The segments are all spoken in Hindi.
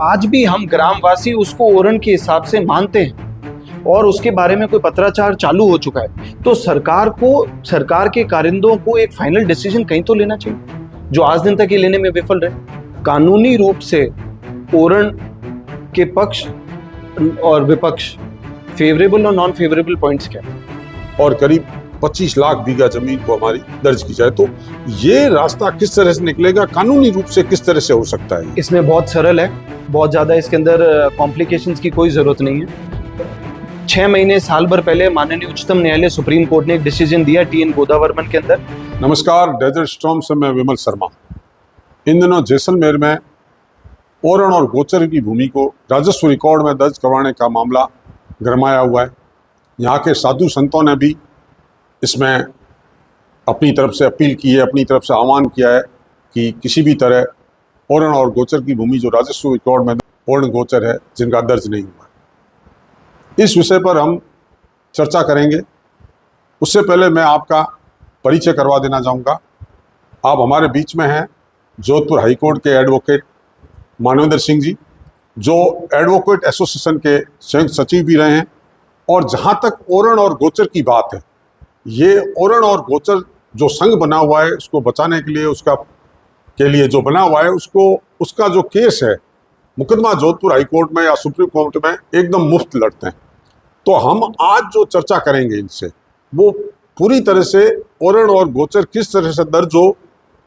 आज भी हम ग्रामवासी उसको ओरण के हिसाब से मानते हैं और उसके बारे में कोई पत्राचार चालू हो चुका है, तो सरकार के कारिंदों को एक फाइनल डिसीजन कहीं तो लेना चाहिए, जो आज दिन तक ये लेने में विफल रहे। कानूनी रूप से ओरण के पक्ष और विपक्ष, फेवरेबल और नॉन फेवरेबल पॉइंट्स क्या है, और करीब 25 लाख बीघा जमीन को हमारी दर्ज की जाए, तो ये रास्ता किस तरह से निकलेगा, कानूनी रूप से किस तरह से हो सकता है? इसमें बहुत सरल है, बहुत ज्यादा इसके अंदर कॉम्प्लिकेशंस की कोई जरूरत नहीं है। 6 महीने साल भर पहले माननीय उच्चतम न्यायालय सुप्रीम कोर्ट ने एक डिसीजन दिया TN गोदावर्मन के अंदर। नमस्कार, डेजर्ट स्टॉर्म से मैं विमल शर्मा। इन दिनों जैसलमेर में ओरण और गोचर की भूमि को राजस्व रिकॉर्ड में दर्ज करवाने का मामला गरमाया हुआ है। यहाँ के साधु संतों ने भी इसमें अपनी तरफ से अपील की है, अपनी तरफ से आह्वान किया है कि किसी भी तरह ओरण और गोचर की भूमि जो राजस्व रिकॉर्ड में ओरण गोचर है जिनका दर्ज नहीं हुआ, इस विषय पर हम चर्चा करेंगे। उससे पहले मैं आपका परिचय करवा देना चाहूँगा। आप हमारे बीच में हैं जोधपुर हाईकोर्ट के एडवोकेट मानवेंद्र सिंह जी, जो एडवोकेट एसोसिएशन के संयुक्त सचिव भी रहे हैं। और जहाँ तक ओरण और गोचर की बात है, ये ओरण और गोचर जो संघ बना हुआ है उसको बचाने के लिए जो बना हुआ है, उसका जो केस है, मुकदमा जोधपुर हाईकोर्ट में या सुप्रीम कोर्ट में एकदम मुफ्त लड़ते हैं। तो हम आज जो चर्चा करेंगे इनसे, वो पूरी तरह से ओरण और गोचर किस तरह से दर्ज हो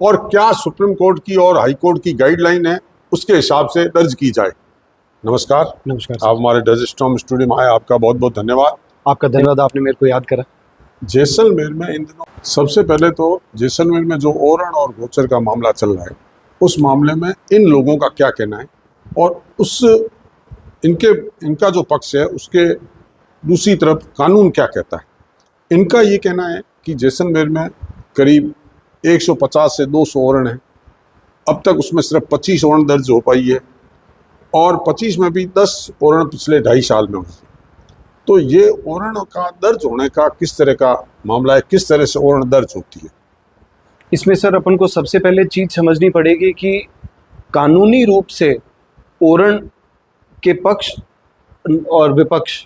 और क्या सुप्रीम कोर्ट की और हाई कोर्ट की गाइडलाइन है उसके हिसाब से दर्ज की जाए। नमस्कार। नमस्कार। आप हमारे डेजर्ट स्टॉर्म स्टूडियो में आए, आपका बहुत बहुत धन्यवाद। आपका धन्यवाद, आपने मेरे को याद करा। जैसलमेर में इन दिनों सबसे पहले तो जैसलमेर में जो ओरण और गोचर का मामला चल रहा है, उस मामले में इन लोगों का क्या कहना है और इनका जो पक्ष है उसके दूसरी तरफ कानून क्या कहता है। इनका ये कहना है कि जैसलमेर में करीब 150 से 200 ओरण है। अब तक उसमें सिर्फ 25 ओरण दर्ज हो पाई है और 25 में भी 10 ओरण पिछले 2.5 साल में हुई। तो ये ओरण का दर्ज होने का किस तरह का मामला है, किस तरह से ओरण दर्ज होती है? इसमें सर अपन को सबसे पहले चीज समझनी पड़ेगी कि कानूनी रूप से ओरण के पक्ष और विपक्ष,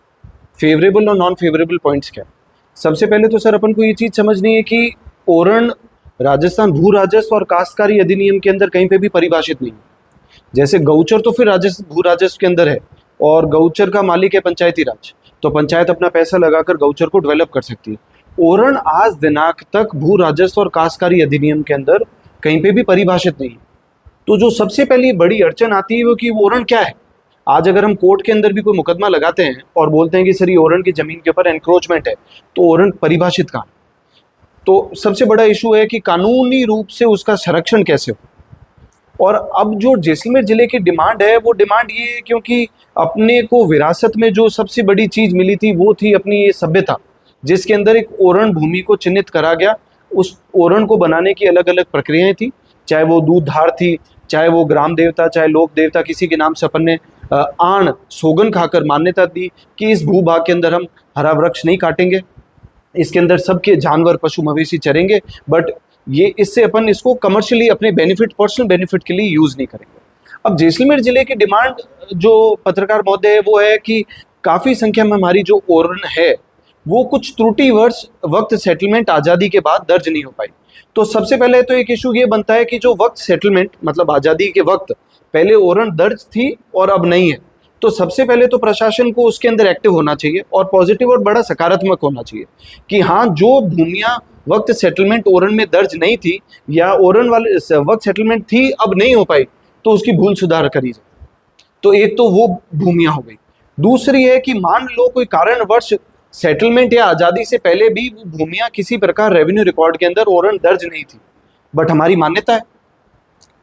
फेवरेबल और नॉन फेवरेबल पॉइंट्स क्या है। सबसे पहले तो सर अपन को ये चीज समझनी है कि ओरण राजस्थान भू राजस्व और काश्तकारी अधिनियम के अंदर कहीं पे भी परिभाषित नहीं है। जैसे गौचर तो फिर भू राजस्व के अंदर है और गौचर का मालिक है पंचायती राज, तो पंचायत अपना पैसा लगाकर गौचर को डेवलप कर सकती है। ओरण आज दिनांक तक भू राजस्व और काश्तकारी अधिनियम के अंदर कहीं पे भी परिभाषित नहीं है। तो जो सबसे पहली बड़ी अड़चन आती है वो कि ओरण क्या है। आज अगर हम कोर्ट के अंदर भी कोई मुकदमा लगाते हैं और बोलते हैं कि सर ये ओरण की जमीन के ऊपर एनक्रोचमेंट है, तो ओरण परिभाषित कहाँ? तो सबसे बड़ा इशू है कि कानूनी रूप से उसका संरक्षण कैसे हो। और अब जो जैसलमेर जिले की डिमांड है, वो डिमांड ये है क्योंकि अपने को विरासत में जो सबसे बड़ी चीज मिली थी वो थी अपनी ये सभ्यता, जिसके अंदर एक ओरण भूमि को चिन्हित करा गया। उस ओरण को बनाने की अलग अलग प्रक्रियाएं थी, चाहे वो दूध धार थी, चाहे वो ग्राम देवता, चाहे लोक देवता, किसी के नाम से अपन ने आण सोगन खाकर मान्यता दी कि इस भूभाग के अंदर हम हरा वृक्ष नहीं काटेंगे, इसके अंदर सबके जानवर पशु मवेशी चरेंगे, बट ये इससे अपन इसको कमर्शियली अपने बेनिफिट, पर्सनल बेनिफिट के लिए यूज नहीं करेंगे। अब जैसलमेर जिले की डिमांड जो पत्रकार महोदय है वो है कि काफी संख्या में हमारी जो ओरण है वो कुछ त्रुटिवश वक्त सेटलमेंट आजादी के बाद दर्ज नहीं हो पाई। तो सबसे पहले तो एक इशू ये बनता है कि जो वक्त सेटलमेंट मतलब आजादी के वक्त पहले ओरण दर्ज थी और अब नहीं है, तो सबसे पहले तो प्रशासन को उसके अंदर एक्टिव होना चाहिए और पॉजिटिव और बड़ा सकारात्मक होना चाहिए कि हाँ, जो भूमियां वक्त सेटलमेंट ओरण में दर्ज नहीं थी या ओरण वाले वक्त सेटलमेंट थी अब नहीं हो पाई, तो उसकी भूल सुधार करी जाए। तो एक तो वो भूमियां हो गई। दूसरी है कि मान लो कोई कारणवश सेटलमेंट या आजादी से पहले भी वो भूमियां किसी प्रकार रेवेन्यू रिकॉर्ड के अंदर ओरण दर्ज नहीं थी, बट हमारी मान्यता है,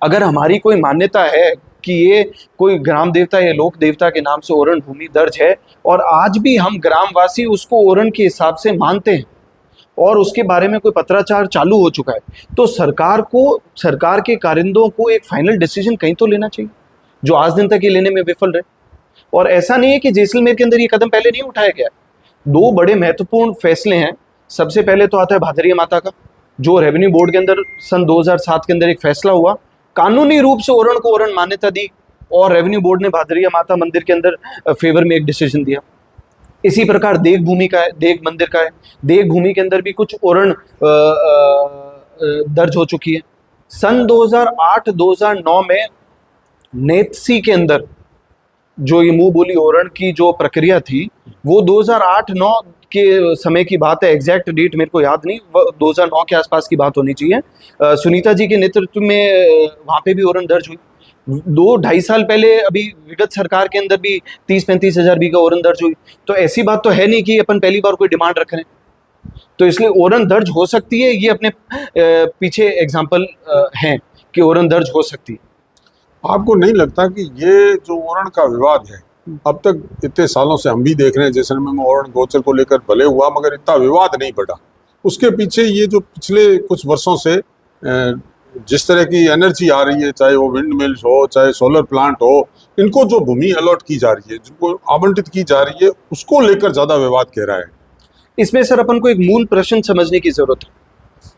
अगर हमारी कोई मान्यता है कि ये कोई ग्राम देवता या लोक देवता के नाम से ओरण भूमि दर्ज है और आज भी हम ग्रामवासी उसको ओरण के हिसाब से मानते हैं और उसके बारे में कोई पत्राचार चालू हो चुका है, तो सरकार के कारिंदों को एक फाइनल डिसीजन कहीं तो लेना चाहिए, जो आज दिन तक ये लेने में विफल रहे। और ऐसा नहीं है कि जैसलमेर के अंदर ये कदम पहले नहीं उठाया गया। 2 बड़े महत्वपूर्ण फैसले हैं। सबसे पहले तो आता है भादरिया माता का, जो रेवेन्यू बोर्ड के अंदर सन 2007 के अंदर एक फैसला हुआ, कानूनी रूप से ओरण को ओरण मान्यता दी और रेवेन्यू बोर्ड ने भादरिया माता मंदिर के अंदर फेवर में एक डिसीजन दिया। इसी प्रकार देग भूमि का है, देग मंदिर का है, देग भूमि के अंदर भी कुछ ओरण दर्ज हो चुकी है। सन 2008-2009 में नेत्सी के अंदर जो ये मुंह बोली ओरण की जो प्रक्रिया थी वो 2008-9 के समय की बात है, एग्जैक्ट डेट मेरे को याद नहीं, 2009 के आसपास की बात होनी चाहिए। सुनीता जी के नेतृत्व में वहाँ पे भी ओरण दर्ज हुई। 2-2.5 साल पहले अभी विगत सरकार के अंदर भी 30-35 हजार बीघा ओरण दर्ज हुई। तो ऐसी बात तो है नहीं कि अपन पहली बार कोई डिमांड रख रहे हैं। तो इसलिए ओरण दर्ज हो सकती है, ये अपने पीछे एग्जाम्पल हैं कि ओरण दर्ज हो सकती है। आपको नहीं लगता कि ये जो ओरण का विवाद है, अब तक इतने सालों से हम भी देख रहे हैं जैसलमेर में ओरण गोचर को लेकर भले हुआ मगर इतना विवाद नहीं बढ़ा, उसके पीछे ये जो पिछले कुछ वर्षों से जिस तरह की एनर्जी आ रही है, चाहे वो विंड मिल्स हो चाहे सोलर प्लांट हो, इनको जो भूमि अलॉट की जा रही है, जिनको आवंटित की जा रही है, उसको लेकर ज्यादा विवाद कह रहा है। इसमें सर अपन को एक मूल प्रश्न समझने की जरूरत है।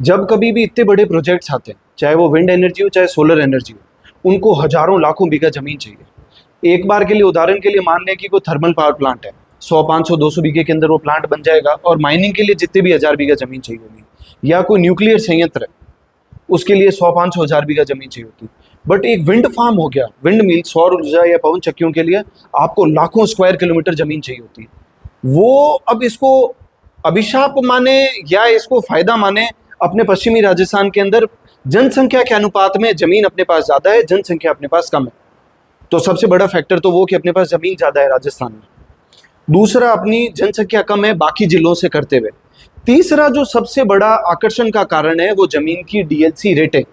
जब कभी भी इतने बड़े प्रोजेक्ट्स आते हैं, चाहे वो विंड एनर्जी हो चाहे सोलर एनर्जी हो, उनको हजारों लाखों बीघा जमीन चाहिए। एक बार के लिए उदाहरण के लिए मान लें कि कोई थर्मल पावर प्लांट है, 100, 500, 200 बीघे के अंदर वो प्लांट बन जाएगा और माइनिंग के लिए जितने भी 1000 बीघा जमीन चाहिए होगी। या कोई न्यूक्लियर संयंत्र है, उसके लिए 100, 500, 1000 बीघा जमीन चाहिए होती। बट एक विंड फार्म हो गया, विंड मिल, सौर ऊर्जा या पवन चक्कियों के लिए आपको लाखों स्क्वायर किलोमीटर जमीन चाहिए होती है। वो अब इसको अभिशाप माने या इसको फायदा माने, अपने पश्चिमी राजस्थान के अंदर जनसंख्या के अनुपात में जमीन अपने पास ज्यादा है, जनसंख्या अपने पास कम है। तो सबसे बड़ा फैक्टर तो वो कि अपने पास जमीन ज्यादा है राजस्थान में। दूसरा, अपनी जनसंख्या कम है बाकी जिलों से करते हुए। तीसरा जो सबसे बड़ा आकर्षण का कारण है वो जमीन की डीएलसी रेट है।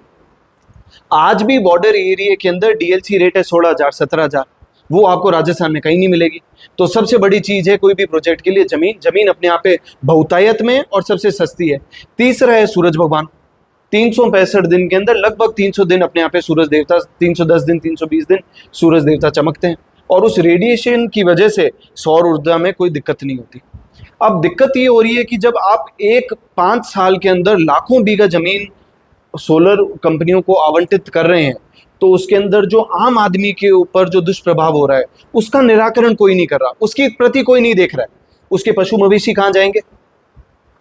आज भी बॉर्डर एरिया के अंदर डीएलसी रेट है 16,000, 17,000। वो आपको राजस्थान में कहीं नहीं मिलेगी। तो सबसे बड़ी चीज है कोई भी प्रोजेक्ट के लिए जमीन अपने आप पे बहुतायत में और सबसे सस्ती है। तीसरा है सूरज भगवान। 365 दिन के अंदर लगभग 300 दिन अपने यहाँ पे सूरज देवता, 310 दिन, 320 दिन सूरज देवता चमकते हैं और उस रेडिएशन की वजह से सौर ऊर्जा में कोई दिक्कत नहीं होती। अब दिक्कत ये हो रही है कि जब आप 5 साल के अंदर लाखों बीघा जमीन सोलर कंपनियों को आवंटित कर रहे हैं, तो उसके अंदर जो आम आदमी के ऊपर जो दुष्प्रभाव हो रहा है उसका निराकरण कोई नहीं कर रहा, उसके प्रति कोई नहीं देख रहा है। उसके पशु मवेशी कहाँ जाएंगे,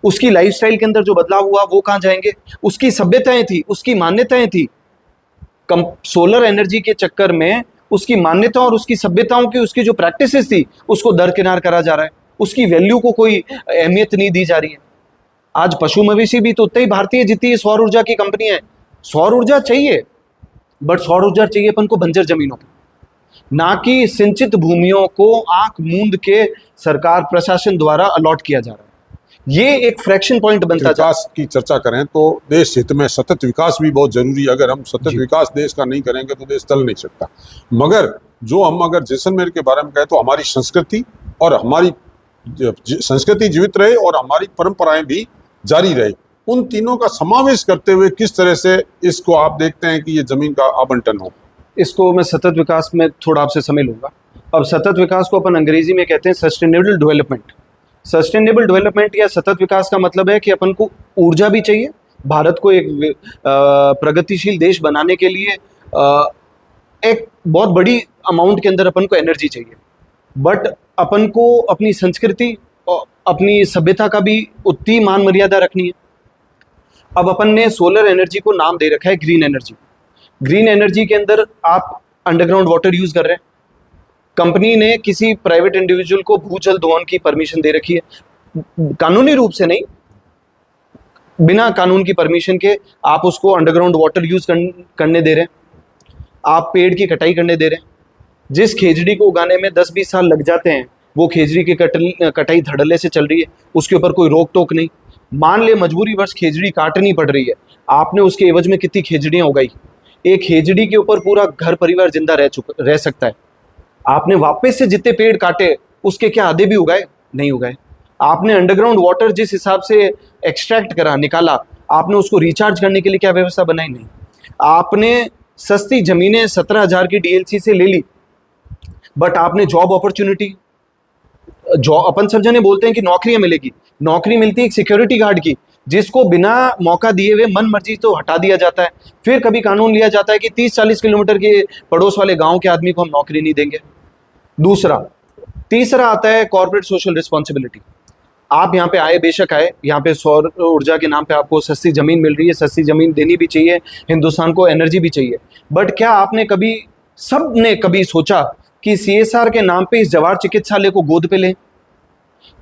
उसकी लाइफस्टाइल के अंदर जो बदलाव हुआ वो कहाँ जाएंगे, उसकी सभ्यताएं थी, उसकी मान्यताएं थी। सोलर एनर्जी के चक्कर में उसकी मान्यता और उसकी सभ्यताओं की उसकी जो प्रैक्टिसेस थी उसको दरकिनार करा जा रहा है, उसकी वैल्यू को कोई अहमियत नहीं दी जा रही है। आज पशु मवेशी भी तो उतनी ही भारतीय जितनी सौर ऊर्जा की कंपनी है। सौर ऊर्जा चाहिए, बट सौर ऊर्जा चाहिए अपन को बंजर जमीनों पर, ना कि सिंचित भूमियों को आंख मूंद के सरकार प्रशासन द्वारा अलॉट किया जा रहा है। ये एक फ्रैक्शन पॉइंट बनता है। विकास की चर्चा करें तो देश हित में सतत विकास भी बहुत जरूरी है। अगर हम सतत विकास देश का नहीं करेंगे तो देश चल नहीं सकता। मगर जो हम अगर जैसलमेर के बारे में कहें तो हमारी संस्कृति और हमारी संस्कृति जीवित रहे और हमारी परंपराएं भी जारी रहे, उन तीनों का समावेश करते हुए किस तरह से इसको आप देखते हैं कि ये जमीन का आवंटन हो? इसको मैं सतत विकास में थोड़ा आपसे समय लूंगा। अब सतत विकास को अपन अंग्रेजी में कहते हैं सस्टेनेबल डेवलपमेंट। सस्टेनेबल डेवलपमेंट या सतत विकास का मतलब है कि अपन को ऊर्जा भी चाहिए। भारत को एक प्रगतिशील देश बनाने के लिए एक बहुत बड़ी अमाउंट के अंदर अपन को एनर्जी चाहिए, बट अपन को अपनी संस्कृति और अपनी सभ्यता का भी उतनी मान मर्यादा रखनी है। अब अपन ने सोलर एनर्जी को नाम दे रखा है ग्रीन एनर्जी। ग्रीन एनर्जी के अंदर आप अंडरग्राउंड वाटर यूज कर रहे हैं। कंपनी ने किसी प्राइवेट इंडिविजुअल को भूजल दोहन की परमिशन दे रखी है, कानूनी रूप से नहीं, बिना कानून की परमिशन के आप उसको अंडरग्राउंड वाटर यूज करने दे रहे हैं। आप पेड़ की कटाई करने दे रहे हैं। जिस खेजड़ी को उगाने में 10-20 साल लग जाते हैं, वो खेजड़ी की कटाई धड़ल्ले से चल रही है, उसके ऊपर कोई रोक टोक नहीं। मान ले मजबूरी वर्ष खेजड़ी काटनी पड़ रही है, आपने उसके एवज में कितनी खेजड़ियां उगाई? एक खेजड़ी के ऊपर पूरा घर परिवार जिंदा रह सकता है। आपने वापस से जितने पेड़ काटे उसके क्या आधे भी उगाए? नहीं उगाए। आपने अंडरग्राउंड वाटर जिस हिसाब से एक्सट्रैक्ट करा, निकाला, आपने उसको रिचार्ज करने के लिए क्या व्यवस्था बनाई? नहीं। आपने सस्ती जमीनें 17,000 की डीएलसी से ले ली, बट आपने जॉब अपॉर्चुनिटी, अपन सब जने बोलते हैं कि नौकरियां मिलेगी, नौकरी मिलती है एक सिक्योरिटी गार्ड की, जिसको बिना मौका दिए हुए मन मर्जी तो हटा दिया जाता है। फिर कभी कानून लिया जाता है कि 30-40 किलोमीटर के पड़ोस वाले गांव के आदमी को हम नौकरी नहीं देंगे। तीसरा आता है कॉर्पोरेट सोशल रिस्पॉन्सिबिलिटी। आप यहाँ पे आए, बेशक आए, यहाँ पे सौर ऊर्जा के नाम पे आपको सस्ती जमीन मिल रही है, सस्ती जमीन देनी भी चाहिए, हिंदुस्तान को एनर्जी भी चाहिए, बट क्या आपने कभी, सबने कभी सोचा कि CSR के नाम पे इस जवाहर चिकित्सालय को गोद पे लें?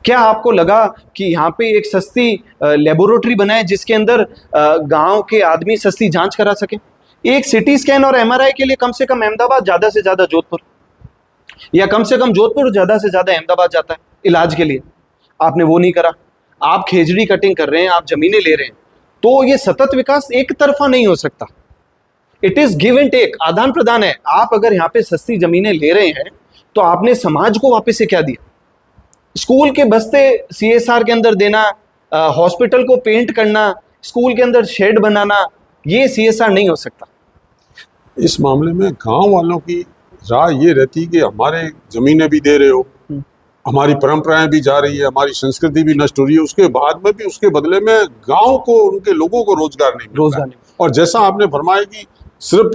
क्या आपको लगा कि यहाँ पे एक सस्ती लेबोरेटरी बनाए जिसके अंदर गांव के आदमी सस्ती जांच करा सके? एक सिटी स्कैन और MRI के लिए कम से कम अहमदाबाद, ज्यादा से ज्यादा जोधपुर, या कम से कम जोधपुर ज्यादा से ज्यादा अहमदाबाद जाता है इलाज के लिए। आपने वो नहीं करा। आप खेजड़ी कटिंग कर रहे हैं, आप जमीनें ले रहे हैं। तो ये सतत विकास एक तरफा नहीं हो सकता। It is give and take, आदान प्रदान है। आप अगर यहाँ पे सस्ती जमीनें ले रहे हैं तो आपने समाज को वापस से क्या दिया? स्कूल के बस्ते CSR के अंदर देना, हॉस्पिटल को पेंट करना, स्कूल के अंदर शेड बनाना, ये CSR नहीं हो सकता। इस मामले में गांव वालों की राय ये रहती कि हमारे जमीनें भी दे रहे हो, हमारी परंपराएं भी जा रही है, हमारी संस्कृति भी नष्ट हो रही है, उसके बाद में भी उसके बदले में गांव को, उनके लोगों को रोजगार नहीं मिलता है। और जैसा आपने फरमाया कि सिर्फ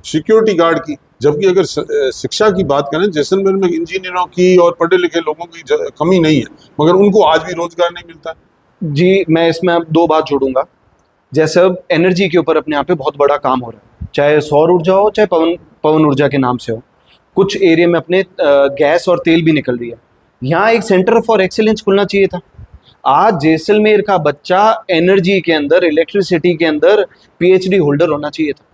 सिक्योरिटी गार्ड की, जबकि अगर शिक्षा की बात करें, जैसलमेर में इंजीनियरों की और पढ़े लिखे लोगों की कमी नहीं है, मगर उनको आज भी रोजगार नहीं मिलता है। जी, मैं इसमें अब 2 बात जोड़ूंगा। जैसे अब एनर्जी के ऊपर अपने यहाँ पे बहुत बड़ा काम हो रहा है, चाहे सौर ऊर्जा हो, चाहे पवन ऊर्जा के नाम से हो। कुछ एरिया में अपने गैस और तेल भी निकल रही है। यहाँ एक सेंटर फॉर एक्सीलेंस खुलना चाहिए था। आज जैसलमेर का बच्चा एनर्जी के अंदर, इलेक्ट्रिसिटी के अंदर PhD होल्डर होना चाहिए था।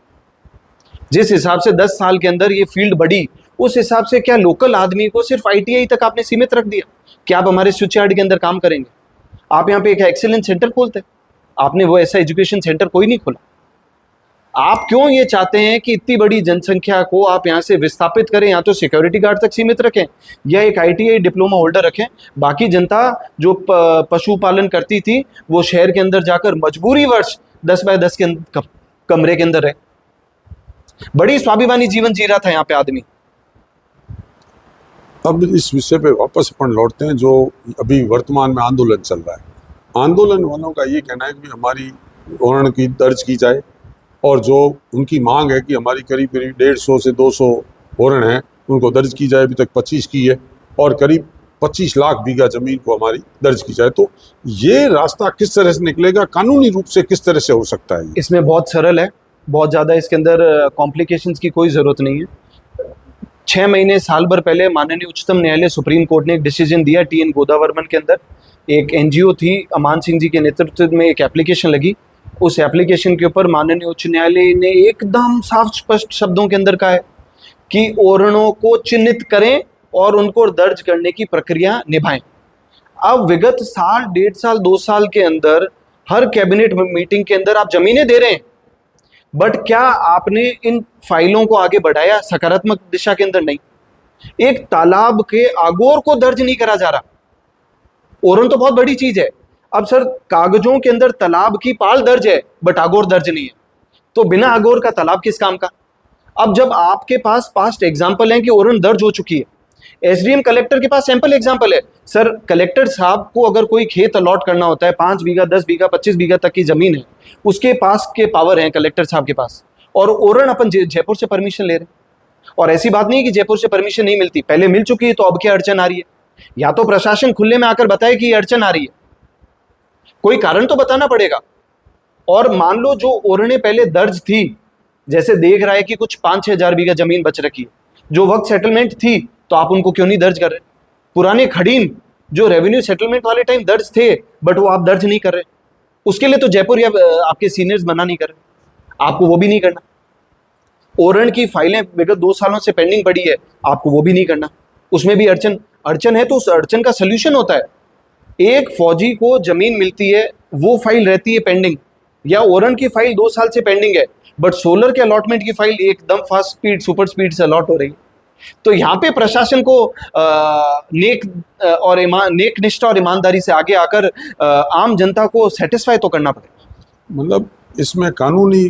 जिस हिसाब से 10 साल के अंदर ये फील्ड बढ़ी, उस हिसाब से क्या लोकल आदमी को सिर्फ ITI तक आपने सीमित रख दिया? क्या आप हमारे स्विच यार्ड के अंदर काम करेंगे? आप यहाँ पे एक एक्सीलेंस सेंटर खोलते, आपने वो ऐसा एजुकेशन सेंटर कोई नहीं खोला। आप क्यों ये चाहते हैं कि इतनी बड़ी जनसंख्या को आप यहाँ से विस्थापित करें? या तो सिक्योरिटी गार्ड तक सीमित रखें या एक ITI डिप्लोमा होल्डर रखें। बाकी जनता जो पशुपालन करती थी वो शहर के अंदर जाकर मजबूरीवश 10 बाय 10 के कमरे के अंदर रहे। बड़ी स्वाभिमानी जीवन जी रहा था यहाँ पे आदमी। अब इस विषय पे वापस अपन लौटते हैं जो अभी वर्तमान में आंदोलन चल रहा है। आंदोलन वालों का ये कहना है कि हमारी ओरण की दर्ज की जाए, और जो उनकी मांग है कि हमारी करीब 150 से 200 ओरण हैं उनको दर्ज की जाए। अभी तक 25 की है, और करीब 25 लाख बीघा जमीन को हमारी दर्ज की जाए। तो ये रास्ता किस तरह से निकलेगा, कानूनी रूप से किस तरह से हो सकता है? इसमें बहुत सरल है, बहुत ज़्यादा इसके अंदर कॉम्प्लिकेशंस की कोई ज़रूरत नहीं है। 6 महीने, साल भर पहले माननीय उच्चतम न्यायालय सुप्रीम कोर्ट ने एक डिसीजन दिया TN गोदावर्मन के अंदर। एक NGO थी, अमान सिंह जी के नेतृत्व में एक एप्लीकेशन लगी। उस एप्लीकेशन के ऊपर माननीय उच्च न्यायालय ने एकदम साफ स्पष्ट शब्दों के अंदर कहा है कि ओरणों को चिन्हित करें और उनको दर्ज करने की प्रक्रिया निभाएं। अब विगत साल, 1.5 साल, 2 साल के अंदर हर कैबिनेट मीटिंग के अंदर आप जमीनें दे रहे हैं, बट क्या आपने इन फाइलों को आगे बढ़ाया सकारात्मक दिशा के अंदर? नहीं। एक तालाब के आगोर को दर्ज नहीं करा जा रहा। ओरण तो बहुत बड़ी चीज है। अब सर, कागजों के अंदर तालाब की पाल दर्ज है बट आगोर दर्ज नहीं है, तो बिना आगोर का तालाब किस काम का? अब जब आपके पास पास्ट एग्जाम्पल है कि ओरण दर्ज हो चुकी है, SDM कलेक्टर के पास सैंपल एग्जाम्पल है। सर, कलेक्टर साहब को अगर कोई खेत अलॉट करना होता है, 5 बीघा, 10 बीघा, 25 बीघा तक की जमीन है, उसके पास के पावर है कलेक्टर साहब के पास, और ओरण अपन जयपुर से परमिशन ले रहे हैं। और ऐसी बात नहीं है कि जयपुर से परमिशन नहीं मिलती, पहले मिल चुकी है, तो अब क्या अड़चन आ रही है? या तो प्रशासन खुले में आकर बताए कि ये अड़चन आ रही है, कोई कारण तो बताना पड़ेगा। और मान लो जो ओरणे पहले दर्ज थी, जैसे देख रहा है कि कुछ 5-6 हजार बीघा जमीन बच रखी है, जो वक्त सेटलमेंट थी, तो आप उनको क्यों नहीं दर्ज कर रहे? पुराने खड़ीन जो रेवेन्यू सेटलमेंट वाले टाइम दर्ज थे, बट वो आप दर्ज नहीं कर रहे, उसके लिए तो जयपुर या आपके सीनियर्स मना नहीं कर रहे, आपको वो भी नहीं करना। ओरण की फाइलें विगत 2 सालों से पेंडिंग पड़ी है, आपको वो भी नहीं करना। उसमें भी अड़चन है, तो उस अड़चन का सोल्यूशन होता है। एक फौजी को जमीन मिलती है, वो फाइल रहती है पेंडिंग, या ओरण की फाइल 2 साल से पेंडिंग है, बट सोलर के अलॉटमेंट की फाइल एकदम फास्ट स्पीड, सुपर स्पीड से अलॉट हो रही है। तो यहाँ पे प्रशासन को नेक निष्ठा और ईमानदारी से आगे आकर आम जनता को सेटिस्फाई तो करना पड़ेगा। मतलब इसमें कानूनी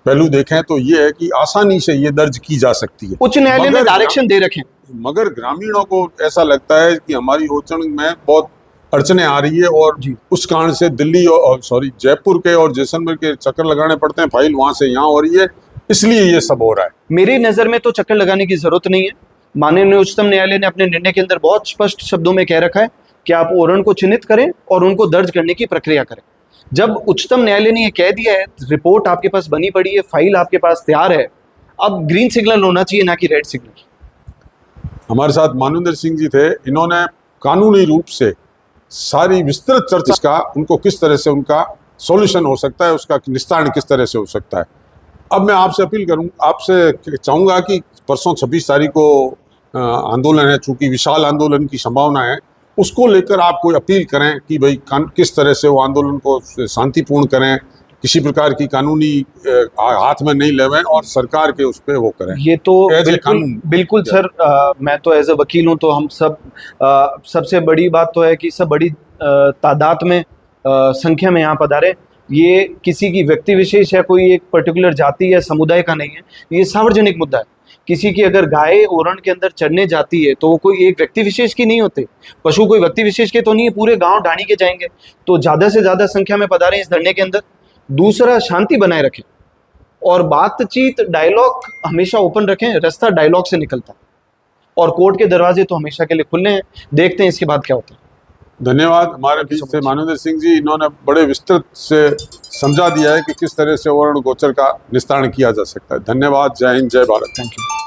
पहलू देखें तो ये है कि आसानी से ये दर्ज की जा सकती है। उच्च न्यायालय ने डायरेक्शन दे रखे, मगर ग्रामीणों को ऐसा लगता है कि हमारी ओचण में बहुत अड़चने आ रही है और जी। उस कारण से दिल्ली और जयपुर के और जैसलमेर के चक्कर लगाने पड़ते हैं, फाइल वहां से यहाँ हो रही है, इसलिए ये सब हो रहा है। मेरी नज़र में तो चक्कर लगाने की जरूरत नहीं है। माननीय उच्चतम न्यायालय ने अपने निर्णय के अंदर बहुत स्पष्ट शब्दों में कह रखा है कि आप ओरण को चिन्हित करें और उनको दर्ज करने की प्रक्रिया करें। जब उच्चतम न्यायालय ने यह कह दिया है, रिपोर्ट आपके पास बनी पड़ी है, फाइल आपके पास तैयार है, अब ग्रीन सिग्नल होना चाहिए, ना कि रेड सिग्नल। हमारे साथ मानवेंद्र सिंह जी थे, इन्होंने कानूनी रूप से सारी विस्तृत चर्चा का, उनको किस तरह से उनका सॉल्यूशन हो सकता है, उसका निस्तारण किस तरह से हो सकता है। अब मैं आपसे अपील आपसे चाहूँगा कि परसों 26 तारीख को आंदोलन है, चूंकि विशाल आंदोलन की संभावना है, उसको लेकर आप कोई अपील करें कि भाई किस तरह से वो आंदोलन को शांतिपूर्ण करें, किसी प्रकार की कानूनी हाथ में नहीं लेवें और सरकार के उस पर वो करें। ये तो As a बिल्कुल कानून। बिल्कुल सर, मैं तो एज ए वकील हूँ, तो हम सब सबसे बड़ी बात तो है कि सब बड़ी तादाद में संख्या में यहाँ पधारे। ये किसी की व्यक्ति विशेष या कोई एक पर्टिकुलर जाति या समुदाय का नहीं है, ये सार्वजनिक मुद्दा है। किसी की अगर गाय ओरण के अंदर चरने जाती है तो वो कोई एक व्यक्ति विशेष की नहीं होते, पशु कोई व्यक्ति विशेष के तो नहीं है, पूरे गांव ढाणी के जाएंगे। तो ज़्यादा से ज़्यादा संख्या में पधारें इस धरने के अंदर। दूसरा, शांति बनाए रखें और बातचीत, डायलॉग हमेशा ओपन रखें, रास्ता डायलॉग से निकलता है और कोर्ट के दरवाजे तो हमेशा के लिए खुले हैं। देखते हैं इसके बाद क्या होता है। धन्यवाद। हमारे बीच से मानवेंद्र सिंह जी, इन्होंने बड़े विस्तृत से समझा दिया है कि किस तरह से ओरण गोचर का निस्तारण किया जा सकता है। धन्यवाद। जय हिंद, जय भारत। Thank you.